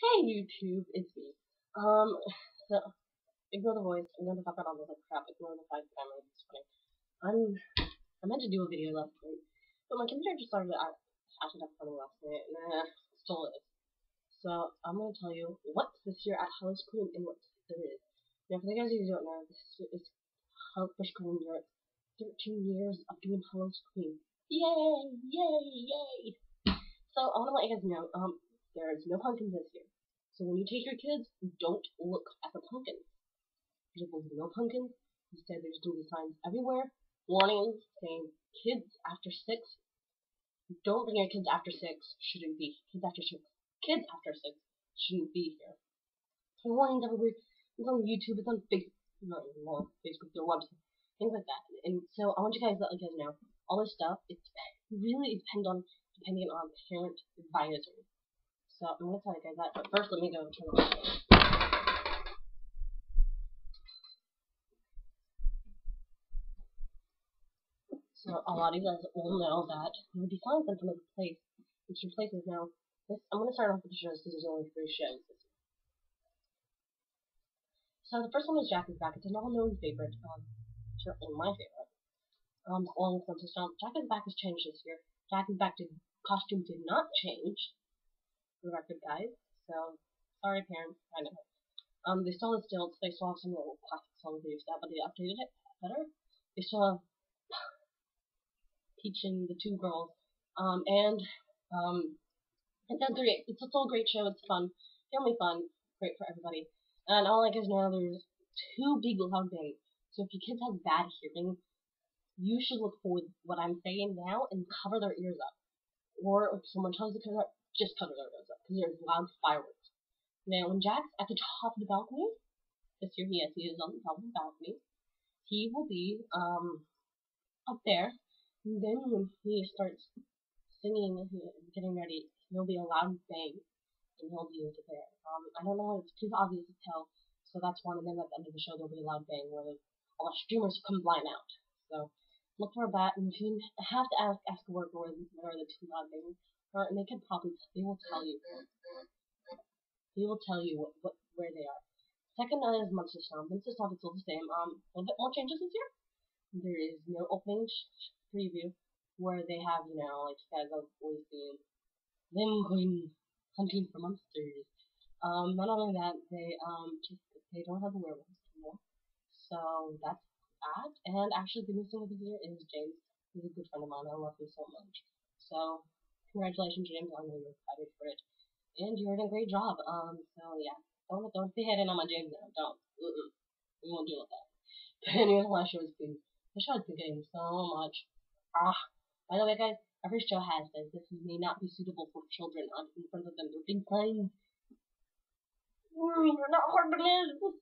Hey YouTube, it's me. So ignore the voice, ignore the fact that I was like crap, ignore the fact that I'm really funny. I'm I meant to do a video last night, but my computer just started acting up funny last night, and still is. So I'm gonna tell you what's this year at Howl-O-Scream and what there is. Now for the guys who don't know, this is Howl-O-Scream. You're 13 years of doing Howl-O-Scream. Yay! Yay! Yay! So I want to let you guys know, there is no pumpkins this year. So when you take your kids, don't look at the pumpkins. There will be no pumpkins. Instead, there's going to be signs everywhere, warnings saying kids after 6. Don't bring your kids after 6. Shouldn't be kids after 6. Kids after 6 shouldn't be here. So warnings everywhere. It's on YouTube. It's on Facebook, their website, things like that. And so I want you guys to let you guys know all this stuff. It's really depending on parent advisory. So I'm gonna tell you guys that, but first let me go turn on the video. So a lot of you guys will know that there will be signs in front of the place, which your place is now. I'm gonna start off with the shows because there's only 3 shows this year. So the first one is Jack is Back. It's an all-known favorite, certainly my favorite. Along with Princess Jump. Jack is Back has changed this year. Jack is Back costume did not change. For the record, guys. So sorry, parents. I know. They still have stilts. They still have some little classic songs they used to have, but they updated it better. They still have Peach and the 2 girls. It's great. It's still a great show. It's fun, family fun, great for everybody. And all I guys know, there's 2 big loud bangs. So if your kids have bad hearing, you should look for what I'm saying now and cover their ears up. Or if someone tells you to cover up, just cover their ears up because there's loud fireworks. Now, when Jack's at the top of the balcony, this year he is on the top of the balcony. He will be up there, and then when he starts singing and getting ready, there'll be a loud bang, and he'll be over there. I don't know, it's too obvious to tell, so that's one. And then at the end of the show, there'll be a loud bang where all the streamers come blind out. So look for that, and if you have to ask a worker where are the 2 loud bangs, and they will tell you. He will tell you where they are. Second is Monster Stomp. Monster Stomp is still the same. A little bit more changes this year. There is no opening preview where they have, like you guys have always seen them going hunting for monsters. Not only that, they don't have the werewolves anymore. So that's that. And actually, the new thing of the year is James. He's a good friend of mine. I love him so much. So congratulations, James. I'm really excited for it. And you're doing a great job. So yeah, don't be hitting on my James now. Don't. We won't deal with that. But anyway, the last show is been. The show has been getting so much. By the way, guys, every show has this. This may not be suitable for children. In front of them, they're big signs. They're not hard to live.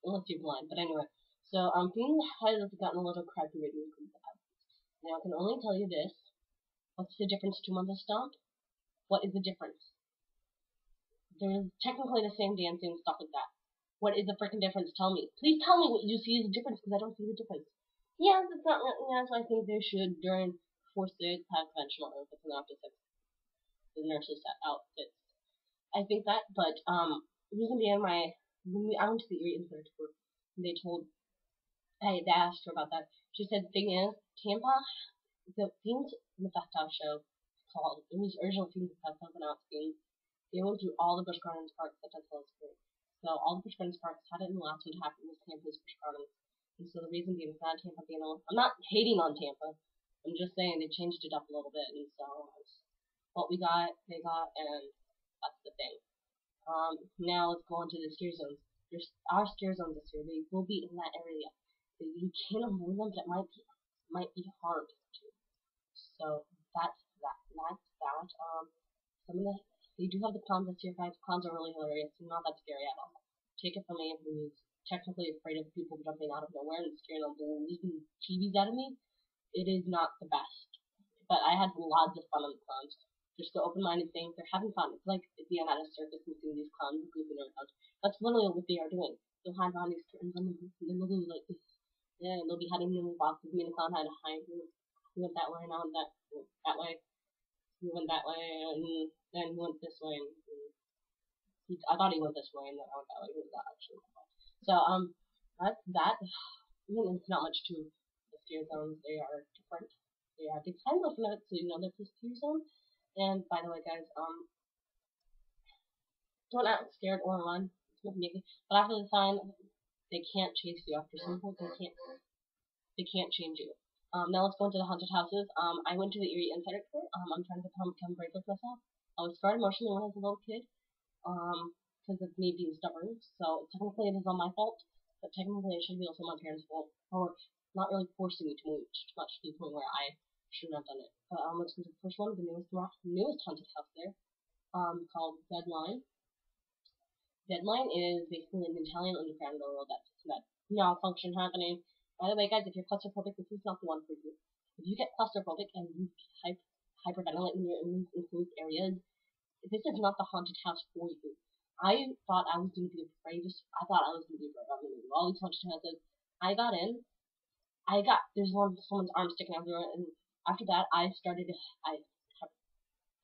Unless you're blind. But anyway, so Being has gotten a little crappy ratings from that. Now I can only tell you this. What's the difference to Monster Stomp? What is the difference? There's technically the same dancing and stuff like that. What is the freaking difference? Tell me. Please tell me what you see as a difference, because I don't see the difference. Yes, it's not. Yes, I think they should during 4-6 have conventional outfits and after 6 the nurses outfits. I think that, but reason being, I went to the Erie Insider tour, and they asked her about that. She said the thing is, Tampa, the Themes in the Festival show called, it was original Themes in the Festival, but now it's Themes. They went through all the Busch Gardens parks at Howl-O-Scream. So all the Busch Gardens parks had it, and the last one happened was Tampa's Busch Gardens. And so the reason being, it's not Tampa being I'm not hating on Tampa. I'm just saying they changed it up a little bit, and so what we got, they got, and that's the thing. Now let's go on to the steer zones. There's our steer zones this year. They will be in that area. You can't avoid them. That might be hard to. So that's that. Some of they do have the clowns this year, guys. Clowns are really hilarious. Not that scary at all. Take it from me, who's technically afraid of people jumping out of nowhere and scaring the leaking TVs out of me. It is not the best. But I had lots of fun on the clowns. Just the open-minded thing. They're having fun. It's like if you're at a circus and seeing these clowns goofing around. That's literally what they are doing. They'll hide behind these curtains and then they'll do like this. Yeah, and they'll be hiding in the boxes. Me and the clown had to hide. We went that way, now that way. We went that way, and then we went this way, and I thought he went this way, and then I went that way. He was not actually that way. So, that's that. I mean, it's not much to the fear zones. They are different. They have the kind of limits to know that this fear zone. And by the way, guys, don't act scared or run. It's nothing naked. But after the sign, they can't chase you. After some point, they can't change you. Now let's go into the haunted houses. I went to the Erie Insider Tour. I'm trying to become brave with myself. I was scarred emotionally when I was a little kid. Because of me being stubborn. So technically it is on my fault, but technically it should be also my parents' fault for not really forcing me to move too much to the point where I shouldn't have done it. But let's go to the first one, the newest haunted house there, called Deadline. Deadline is basically an Italian underground world that's that malfunction happening. By the way, guys, if you're claustrophobic, this is not the one for you. If you get claustrophobic and you hyperventilate in your enclosed areas, this is not the haunted house for you. I thought I was going to be the bravest. I thought I was going to be brave. I'm going to do all these haunted houses. I got in. There's someone's arm sticking out there, and after that, I started hyperventilating.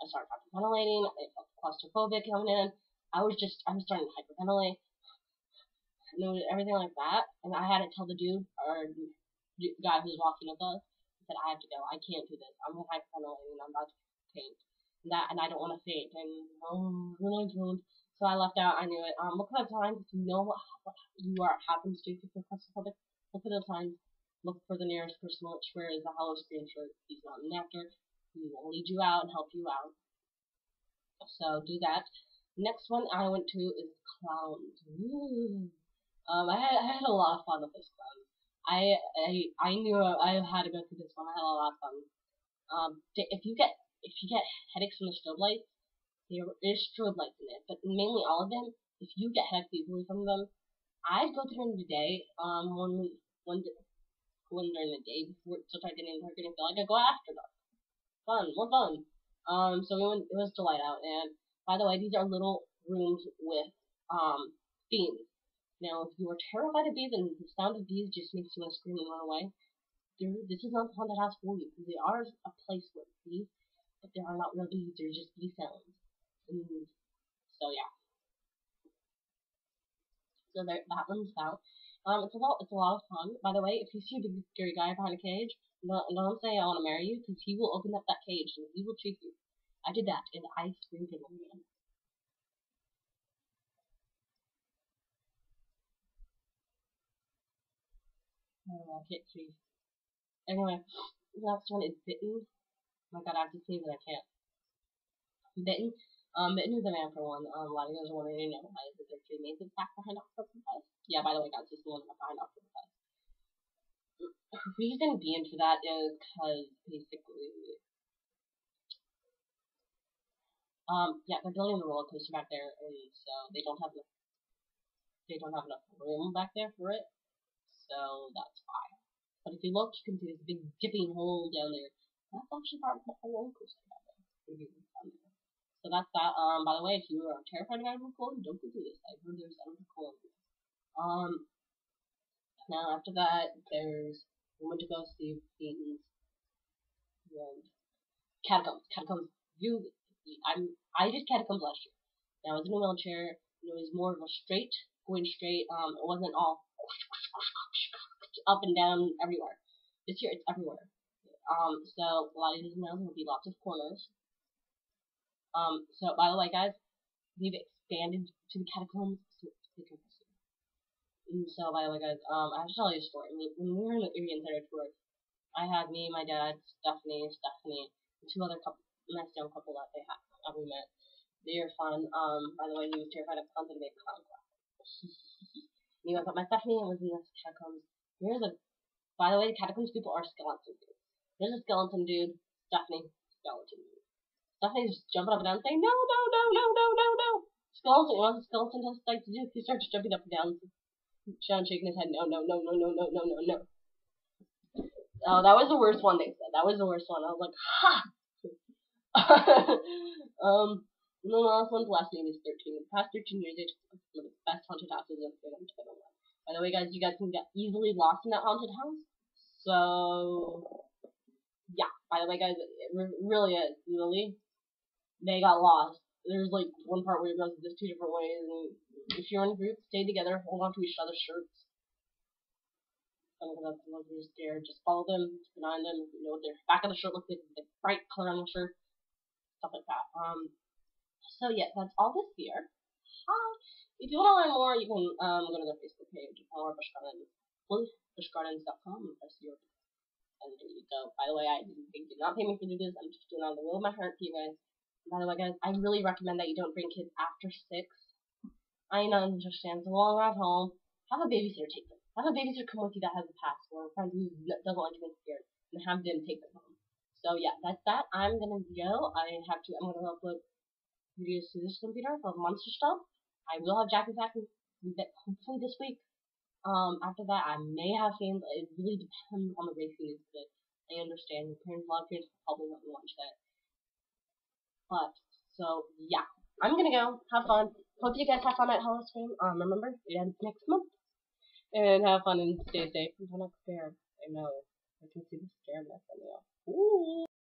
I felt claustrophobic coming in. I was starting to hyperventilate. And everything like that. And I had to tell the dude, or the guy who was walking with us, that I have to go. I can't do this. I'm hyperventilating and I'm about to faint. And I don't want to faint. And really ruined. So I left out. I knew it. Look at the signs. If you know what you are happens to if you're claustrophobic, look at the signs. Look for the nearest person which wears the Howl-O-Scream shirt. He's not an actor. He will lead you out and help you out. So do that. Next one I went to is clowns. I had a lot of fun with this clown. I knew I had to go through this one. I had a lot of fun. If you get headaches from the strobe lights, there is strobe lights in it, but mainly all of them. If you get headaches easily from them, I'd go through them today. When during the day before to start getting feel like I go after dark. More fun. So it was to light out. And by the way, these are little rooms with themes. Now, if you are terrified of bees and the sound of bees just makes you want to scream and run away, this is not the haunted house for you. They are a place with bees, but they are not real bees. They're just bee sounds. And so yeah. So that one's out. It's a lot of fun. By the way, if you see a big scary guy behind a cage, don't say I want to marry you, because he will open up that cage and he will chase you. I did that, and I screamed at him. I can't see. Anyway, the next one is Bitten. Oh my god, I have to sneeze and I can't. Bitten. Bitten is a vampire one. A lot of you guys are wondering, why is it their two mains back behind Octopus? Yeah, by the way, guys, this is the one behind Octopus. The reason being for that is because basically, yeah, they're building the roller coaster back there, and so they don't have enough room back there for it. So that's why. But if you look, you can see this big dipping hole down there. That's actually part of the whole roller coaster down there. So that's that. By the way, if you are terrified of animal cold, don't go through this. I've heard there's animal cold. Now after that, there's we went to go see Satan's Catacombs. Catacombs. I did Catacombs last year. Now I was in a wheelchair. And it was more of a going straight. It wasn't all up and down everywhere. This year it's everywhere. So a lot of you know there will be lots of corners. So by the way, guys, we've expanded to the catacombs. So by the way, guys, I have to tell you a story. When we were in the Erie Insider Tour, I had me, my dad, Stephanie, and two other nice young couple that we met. They were fun. By the way, he was terrified of clowns and made clown class. Anyway, but my Stephanie was in this catacombs. By the way, the catacombs people are skeleton dudes. There's a skeleton dude, Stephanie, skeleton dude. Stephanie's jumping up and down saying, no. Skeleton, you know what the skeleton has like to do? He starts jumping up and down, shaking his head, no. Oh, that was the worst one they said. That was the worst one. I was like, ha! And then the last one's last name is 13. In the past 13 years, it's one of the best haunted houses in Finland. By the way, guys, you guys can get easily lost in that haunted house. So, yeah. By the way, guys, it really is. Really, they got lost. there's like one part where it goes just 2 different ways, and if you're in a group, stay together, hold on to each other's shirts. Because that's the ones who are scared. Just follow them, keep an eye on them. You know what their back of the shirt looks like, the bright color on the shirt, stuff like that. So yeah, that's all this year. If you want to learn more, you can go to their Facebook page, or bushgardens.com, and press your. And there you go. By the way, they did not pay me for this. I'm just doing it on the will of my heart for you guys. By the way, guys, I really recommend that you don't bring kids after 6. I understand. It's a long ride home. Have a babysitter take them. Have a babysitter come with you that has a pass, or a friend who doesn't like being scared, and have them take them home. So yeah, that's that. I'm gonna go. I'm gonna upload videos to this computer for monster stuff. I will have Jack attack hopefully this week. After that, I may have fans. It really depends on the racing. But I understand. A lot of parents probably won't watch that. But so yeah, I'm gonna go. Have fun. Hope you guys have fun at Howl-O-Scream. Remember, it ends next month. And have fun and stay safe until next year. I know. I can see the scaredness on you. Ooh.